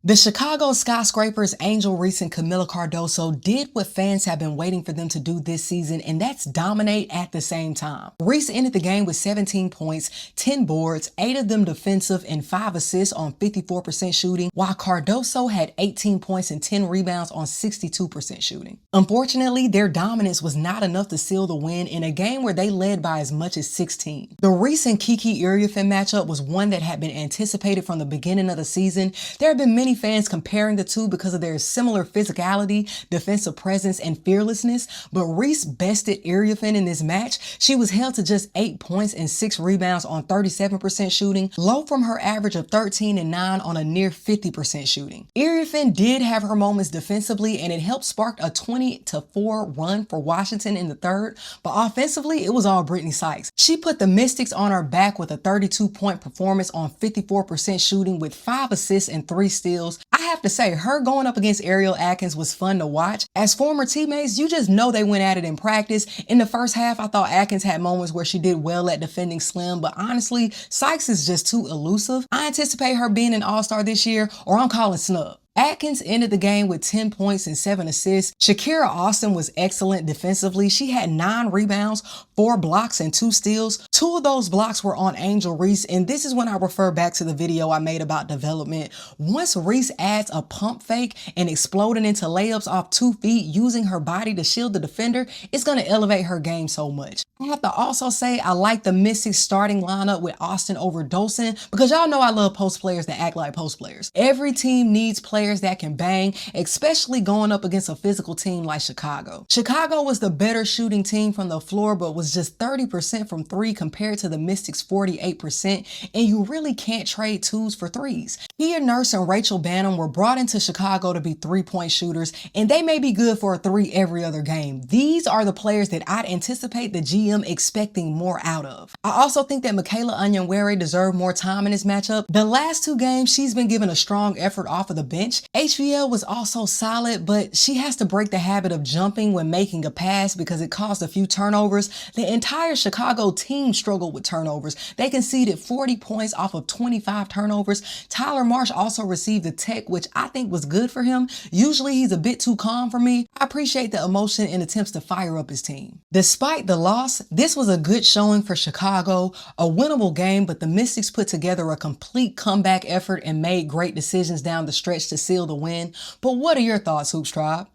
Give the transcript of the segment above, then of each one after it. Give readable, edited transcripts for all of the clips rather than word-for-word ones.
The Chicago Skyscrapers, Angel Reese and Camila Cardoso did what fans have been waiting for them to do this season, and that's dominate at the same time. Reese ended the game with 17 points, 10 boards, 8 of them defensive, and 5 assists on 54% shooting, while Cardoso had 18 points and 10 rebounds on 62% shooting. Unfortunately, their dominance was not enough to seal the win in a game where they led by as much as 16. The Reese and Kiki Iriafen matchup was one that had been anticipated from the beginning of the season. There have been many fans comparing the two because of their similar physicality, defensive presence, and fearlessness, but Reese bested Iriafen in this match. She was held to just 8 points and 6 rebounds on 37% shooting, low from her average of 13 and 9 on a near 50% shooting. Iriafen did have her moments defensively, and it helped spark a 20-4 run for Washington in the third, but offensively, it was all Brittany Sykes. She put the Mystics on her back with a 32-point performance on 54% shooting with 5 assists and 3 steals. I have to say, her going up against Ariel Atkins was fun to watch. As former teammates, you just know they went at it in practice. In the first half, I thought Atkins had moments where she did well at defending Slim, but honestly, Sykes is just too elusive. I anticipate her being an all-star this year, or I'm calling snub. Atkins ended the game with 10 points and 7 assists. Shakira Austin was excellent defensively. She had 9 rebounds, 4 blocks, and 2 steals. 2 of those blocks were on Angel Reese, and this is when I refer back to the video I made about development. Once Reese adds a pump fake and exploding into layups off 2 feet using her body to shield the defender, it's going to elevate her game so much. I have to also say I like the Mystics starting lineup with Austin over Dolson because y'all know I love post players that act like post players. Every team needs players that can bang, especially going up against a physical team like Chicago. Chicago was the better shooting team from the floor, but was just 30% from 3 compared to the Mystics' 48%, and you really can't trade 2s for 3s. Kia Nurse and Rachel Banham were brought into Chicago to be 3-point shooters, and they may be good for a 3 every other game. These are the players that I'd anticipate the GM expecting more out of. I also think that Michaela Onyenwere deserved more time in this matchup. The last 2 games, she's been given a strong effort off of the bench. HVL was also solid, but she has to break the habit of jumping when making a pass because it caused a few turnovers. The entire Chicago team struggled with turnovers. They conceded 40 points off of 25 turnovers. Tyler Marsh also received a tech, which I think was good for him. Usually he's a bit too calm for me. I appreciate the emotion and attempts to fire up his team. Despite the loss, this was a good showing for Chicago, a winnable game, but the Mystics put together a complete comeback effort and made great decisions down the stretch to seal the win. But what are your thoughts, Hoops Tribe?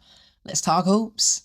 Let's talk hoops.